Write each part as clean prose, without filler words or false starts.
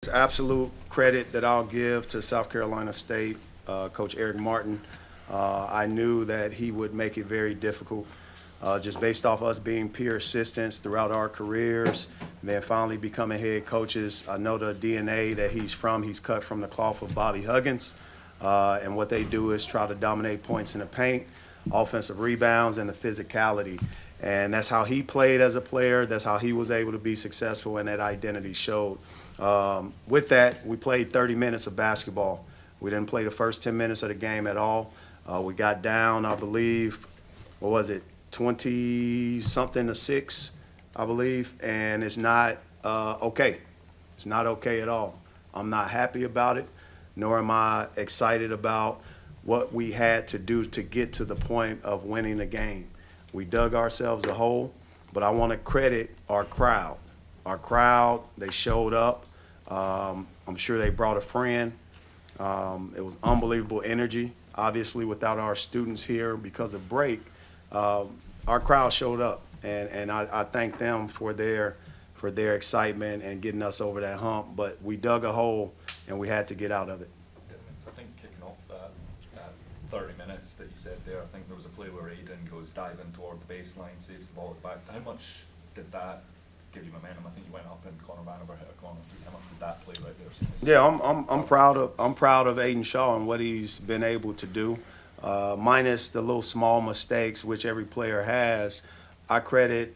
Absolute credit that I'll give to South Carolina State, Coach Eric Martin. I knew that he would make it very difficult, just based off us being peer assistants throughout our careers, and then finally becoming head coaches. I know the DNA that he's cut from the cloth of Bobby Huggins, and what they do is try to dominate points in the paint, offensive rebounds, and the physicality. And that's how he played as a player. That's how he was able to be successful, and that identity showed. With that, we played 30 minutes of basketball. We didn't play the first 10 minutes of the game at all. We got down, I believe, 20-something to 6, I believe, and it's not okay. It's not okay at all. I'm not happy about it, nor am I excited about what we had to do to get to the point of winning the game. We dug ourselves a hole, but I want to credit our crowd. Our crowd, they showed up. I'm sure they brought a friend. It was unbelievable energy. Obviously, without our students here because of break, our crowd showed up, and I thank them for their excitement and getting us over that hump. But we dug a hole, and we had to get out of it. I think kicking off that 30 minutes that you said there, I think there was a play where Aiden goes diving toward the baseline, saves the ball at the back. How much did that give you momentum? I think you went up and Connor Vanover hit a corner. How much did that play right there? Yeah, I'm proud of Aiden Shaw and what he's been able to do. Minus the little small mistakes which every player has, I credit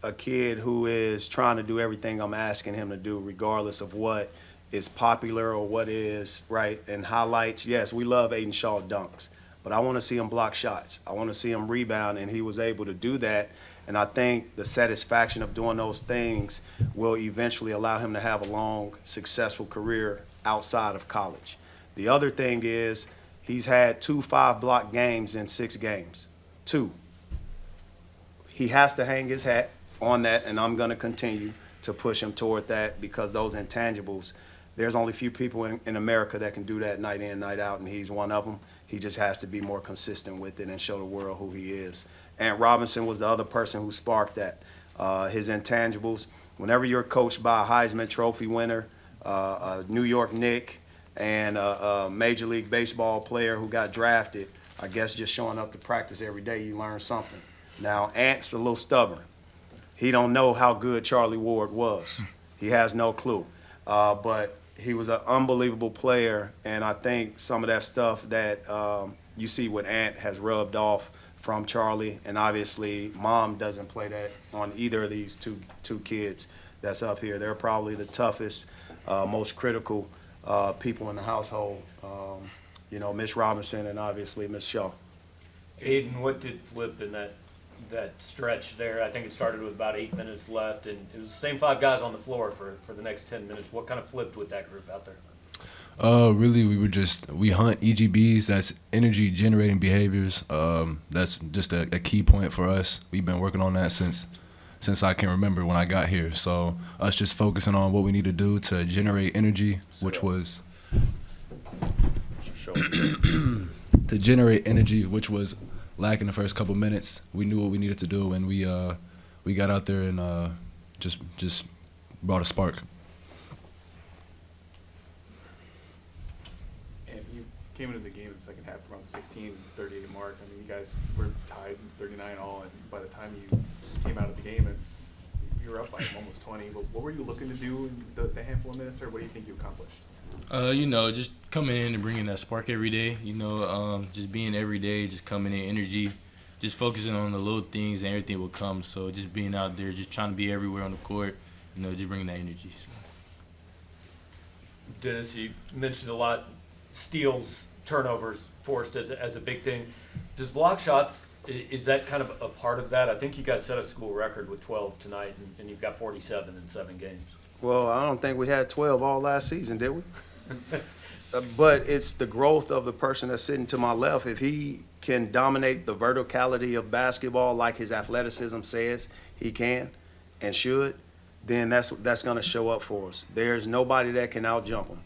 a kid who is trying to do everything I'm asking him to do, regardless of what is popular or what is right. And highlights, yes, we love Aiden Shaw dunks, but I want to see him block shots. I want to see him rebound, and he was able to do that. And I think the satisfaction of doing those things will eventually allow him to have a long, successful career outside of college. The other thing is he's had 2 5-block games in 6 games. 2. He has to hang his hat on that, and I'm going to continue to push him toward that, because those intangibles, there's only a few people in America that can do that night in, night out, and he's one of them. He just has to be more consistent with it and show the world who he is. And Robinson was the other person who sparked that. His intangibles. Whenever you're coached by a Heisman Trophy winner, a New York Knick, and a Major League Baseball player who got drafted, I guess just showing up to practice every day, you learn something. Now, Ant's a little stubborn. He don't know how good Charlie Ward was. He has no clue. But he was an unbelievable player, and I think some of that stuff that you see with Ant has rubbed off from Charlie, and obviously Mom doesn't play that on either of these two kids that's up here. They're probably the toughest, most critical people in the household. Miss Robinson and obviously Miss Shaw. Aiden, what did flip in that stretch there? I think it started with about 8 minutes left, and it was the same 5 guys on the floor for the next 10 minutes. What kind of flipped with that group out there? Really, we hunt EGBs. That's energy generating behaviors. That's just a key point for us. We've been working on that since I can remember when I got here. So us just focusing on what we need to do to generate energy, which was to generate energy, which was lacking the first couple minutes. We knew what we needed to do, and we got out there and just brought a spark. Came into the game in the second half around 16-38 mark. I mean, you guys were tied 39 all, and by the time you came out of the game, and you were up by almost 20. But what were you looking to do in the handful of minutes, or what do you think you accomplished? Just coming in and bringing that spark every day. Just being every day, just coming in, energy, just focusing on the little things, and everything will come. So just being out there, just trying to be everywhere on the court, just bringing that energy. So. Dennis, you mentioned a lot steals, turnovers forced as a big thing. Does block shots, is that kind of a part of that? I think you guys set a school record with 12 tonight, and you've got 47 in 7 games. Well, I don't think we had 12 all last season, did we? But it's the growth of the person that's sitting to my left. If he can dominate the verticality of basketball like his athleticism says he can and should, then that's going to show up for us. There's nobody that can out-jump him.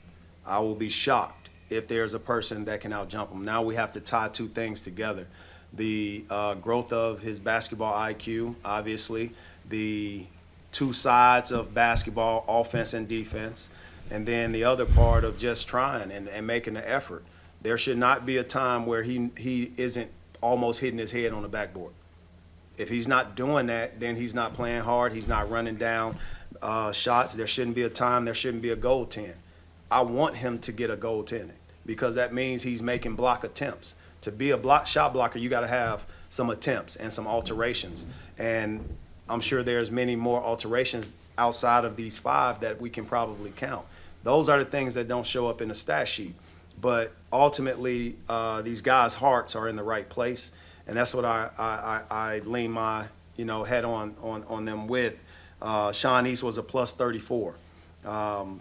I will be shocked if there's a person that can out-jump him. Now we have to tie 2 things together. The growth of his basketball IQ, obviously, the 2 sides of basketball, offense and defense, and then the other part of just trying and making the effort. There should not be a time where he isn't almost hitting his head on the backboard. If he's not doing that, then he's not playing hard. He's not running down shots. There shouldn't be a time. There shouldn't be a goaltend. I want him to get a goaltending because that means he's making block attempts. To be a shot blocker, you got to have some attempts and some alterations. And I'm sure there's many more alterations outside of these 5 that we can probably count. Those are the things that don't show up in the stat sheet. But ultimately, these guys' hearts are in the right place. And that's what I lean my head on them with. Sean East was a plus 34.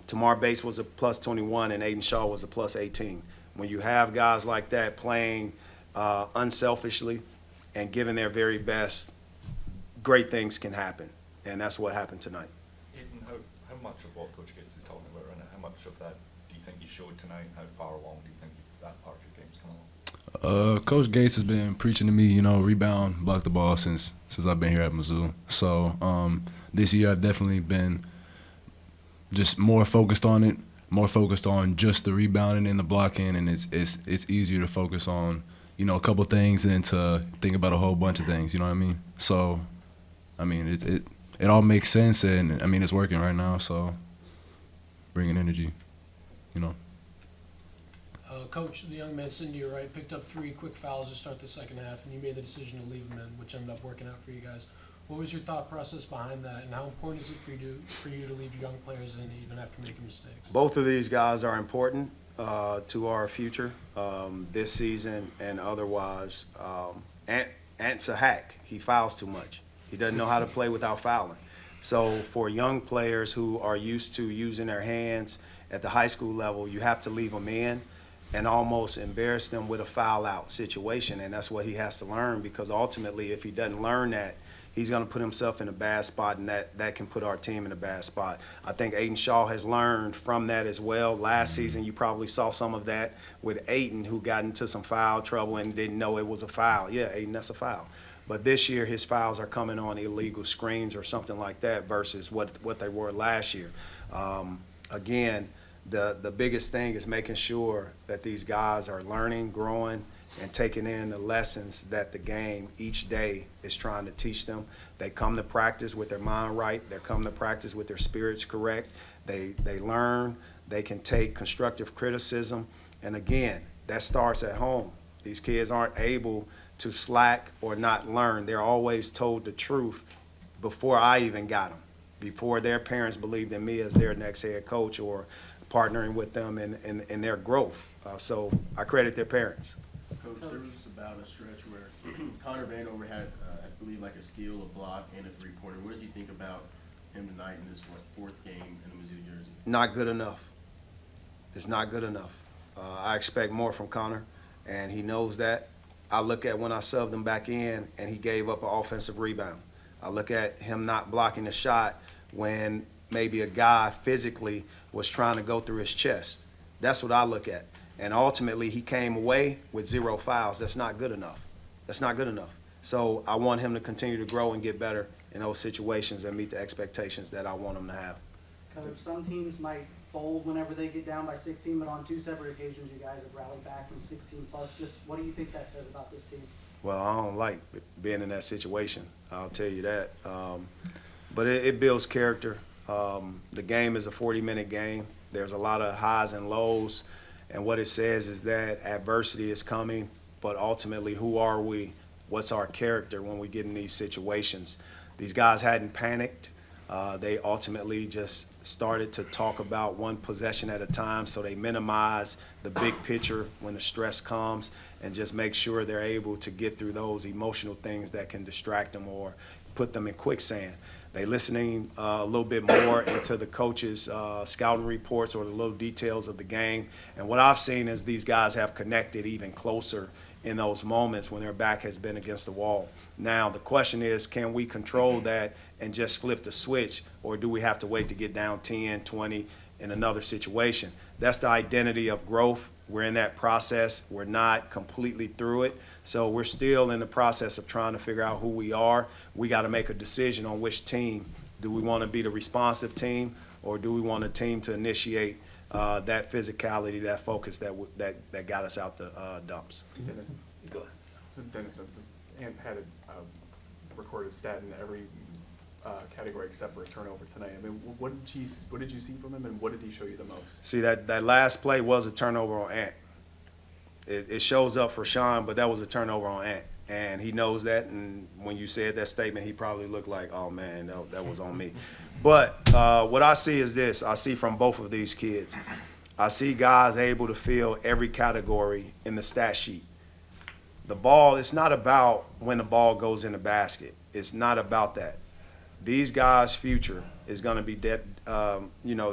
Tamar Bates was a plus 21, and Aiden Shaw was a plus 18. When you have guys like that playing unselfishly and giving their very best, great things can happen. And that's what happened tonight. Aiden, how much of what Coach Gates is talking about right now, how much of that do you think you showed tonight, and how far along do you think that part of your game's come along? Coach Gates has been preaching to me, rebound, block the ball since I've been here at Mizzou. So this year I've definitely been just more focused on it, more focused on just the rebounding and the blocking, and it's easier to focus on, a couple things than to think about a whole bunch of things. You know what I mean? So, it all makes sense, and it's working right now. So, bringing energy, Coach, the young man sitting to your right picked up 3 quick fouls to start the second half, and you made the decision to leave them in, which ended up working out for you guys. What was your thought process behind that, and how important is it for you to leave young players in even after making mistakes? Both of these guys are important to our future this season and otherwise. Ant's a hack. He fouls too much. He doesn't know how to play without fouling. So for young players who are used to using their hands at the high school level, you have to leave them in and almost embarrass them with a foul out situation. And that's what he has to learn, because ultimately if he doesn't learn that, he's going to put himself in a bad spot, and that can put our team in a bad spot. I think Aiden Shaw has learned from that as well. Last season, you probably saw some of that with Aiden, who got into some foul trouble and didn't know it was a foul. Yeah, Aiden, that's a foul. But this year, his fouls are coming on illegal screens or something like that versus what they were last year. Again, the biggest thing is making sure that these guys are learning, growing, and taking in the lessons that the game each day is trying to teach them. They come to practice with their mind right. They come to practice with their spirits correct. They learn. They can take constructive criticism. And again, that starts at home. These kids aren't able to slack or not learn. They're always told the truth before I even got them, before their parents believed in me as their next head coach or partnering with them in their growth. So I credit their parents. Coach, there was about a stretch where Connor Vanover had, I believe, like a steal, a block, and a three-pointer. What did you think about him tonight in this, 4th game in the Mizzou jersey? Not good enough. It's not good enough. I expect more from Connor, and he knows that. I look at when I subbed him back in, and he gave up an offensive rebound. I look at him not blocking the shot when maybe a guy physically was trying to go through his chest. That's what I look at. And ultimately, he came away with 0 fouls. That's not good enough. That's not good enough. So I want him to continue to grow and get better in those situations and meet the expectations that I want him to have. Coach, some teams might fold whenever they get down by 16, but on 2 separate occasions, you guys have rallied back from 16 plus. Just what do you think that says about this team? Well, I don't like being in that situation. I'll tell you that. But it builds character. The game is a 40-minute game. There's a lot of highs and lows. And what it says is that adversity is coming, but ultimately, who are we? What's our character when we get in these situations? These guys hadn't panicked. They ultimately just started to talk about one possession at a time, so they minimize the big picture when the stress comes and just make sure they're able to get through those emotional things that can distract them or put them in quicksand. They listening a little bit more into the coaches' scouting reports or the little details of the game. And what I've seen is these guys have connected even closer in those moments when their back has been against the wall. Now, the question is, can we control that and just flip the switch, or do we have to wait to get down 10, 20 in another situation? That's the identity of growth. We're in that process. We're not completely through it. So we're still in the process of trying to figure out who we are. We got to make a decision on which team. Do we want to be the responsive team, or do we want a team to initiate that physicality, that focus that got us out the dumps? Dennis, Go ahead. Dennis and had a recorded stat in every category except for a turnover tonight. I mean, what did you see from him, and what did he show you the most? See, that last play was a turnover on Ant. It shows up for Sean, but that was a turnover on Ant. And he knows that, and when you said that statement, he probably looked like, oh, man, that was on me. But what I see is this. I see from both of these kids, I see guys able to fill every category in the stat sheet. The ball, it's not about when the ball goes in the basket. It's not about that. These guys' future is going to be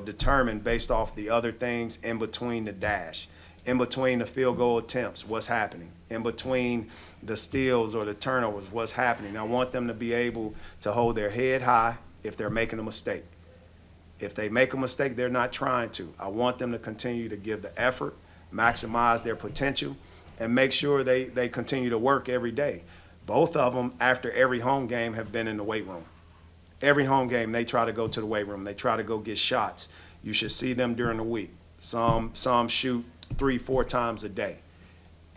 determined based off the other things in between the dash, in between the field goal attempts, what's happening, in between the steals or the turnovers, what's happening. I want them to be able to hold their head high if they're making a mistake. If they make a mistake, they're not trying to. I want them to continue to give the effort, maximize their potential, and make sure they continue to work every day. Both of them, after every home game, have been in the weight room. Every home game, they try to go to the weight room. They try to go get shots. You should see them during the week. Some shoot 3-4 times a day,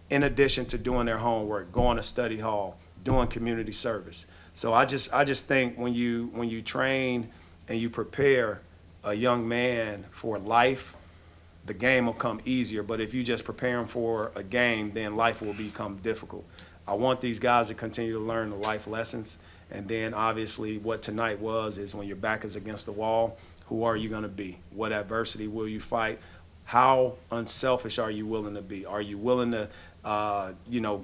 in addition to doing their homework, going to study hall, doing community service. So I just think when you train and you prepare a young man for life, the game will come easier. But if you just prepare them for a game, then life will become difficult. I want these guys to continue to learn the life lessons. And then obviously what tonight is when your back is against the wall, who are you going to be? What adversity will you fight? How unselfish are you willing to be? Are you willing to,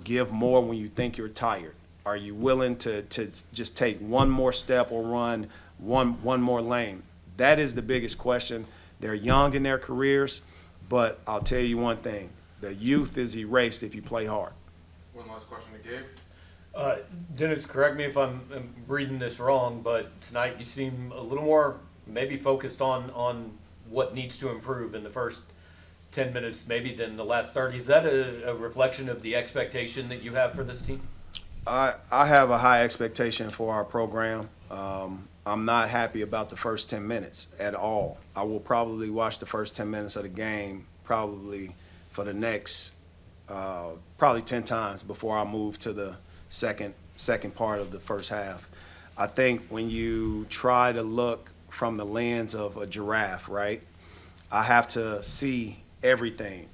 give more when you think you're tired? Are you willing to just take one more step or run one more lane? That is the biggest question. They're young in their careers, but I'll tell you one thing. The youth is erased if you play hard. One last question to Gabe. Dennis, correct me if I'm reading this wrong, but tonight you seem a little more maybe focused on what needs to improve in the first 10 minutes maybe than the last 30. Is that a reflection of the expectation that you have for this team? I have a high expectation for our program. I'm not happy about the first 10 minutes at all. I will probably watch the first 10 minutes of the game probably for the next probably 10 times before I move to the second part of the first half. I think when you try to look from the lens of a giraffe, right, I have to see everything,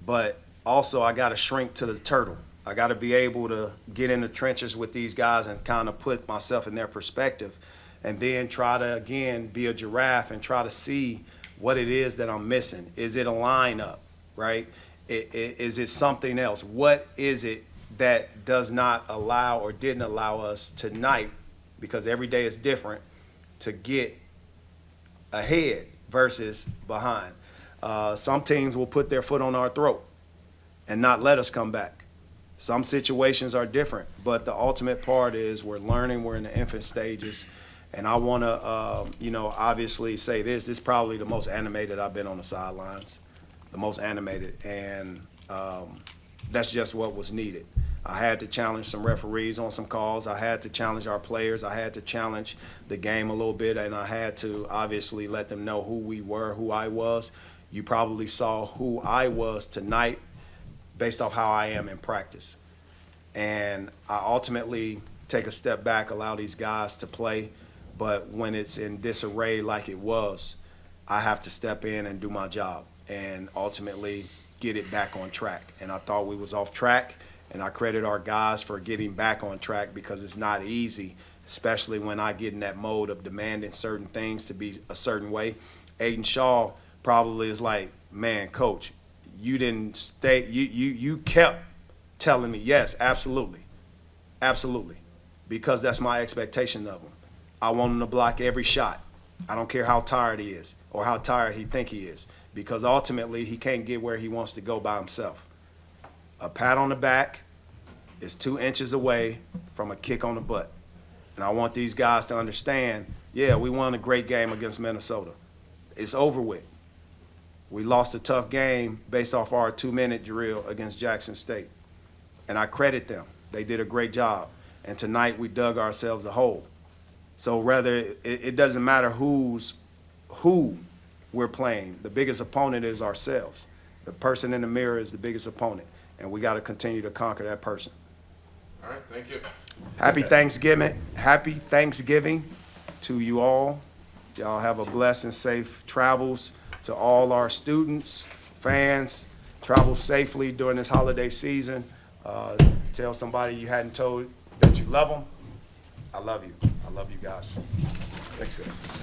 but also I got to shrink to the turtle. I got to be able to get in the trenches with these guys and kind of put myself in their perspective, and then try to, again, be a giraffe and try to see what it is that I'm missing. Is it a lineup, right? Is it something else? What is it that does not allow or didn't allow us tonight, because every day is different, to get ahead versus behind? Some teams will put their foot on our throat and not let us come back. Some situations are different, but the ultimate part is we're learning, we're in the infant stages, and I want to, obviously say this is probably the most animated I've been on the sidelines, the most animated, and that's just what was needed. I had to challenge some referees on some calls. I had to challenge our players. I had to challenge the game a little bit, and I had to obviously let them know who we were, who I was. You probably saw who I was tonight based off how I am in practice. And I ultimately take a step back, allow these guys to play, but when it's in disarray like it was, I have to step in and do my job and ultimately get it back on track. And I thought we was off track, and I credit our guys for getting back on track, because it's not easy, especially when I get in that mode of demanding certain things to be a certain way. Aiden Shaw probably is like, man, coach, you didn't stay, you kept telling me, yes, absolutely, because that's my expectation of him. I want him to block every shot. I don't care how tired he is or how tired he think he is, because ultimately he can't get where he wants to go by himself. A pat on the back is 2 inches away from a kick on the butt. And I want these guys to understand, yeah, we won a great game against Minnesota. It's over with. We lost a tough game based off our 2-minute drill against Jackson State. And I credit them. They did a great job. And tonight we dug ourselves a hole. So rather, it doesn't matter who's who we're playing. The biggest opponent is ourselves. The person in the mirror is the biggest opponent, and we got to continue to conquer that person. All right, thank you. Happy Thanksgiving. Happy Thanksgiving to you all. Y'all have a blessed and safe travels. To all our students, fans, travel safely during this holiday season. Tell somebody you hadn't told that you love them. I love you. I love you guys. Thanks, guys.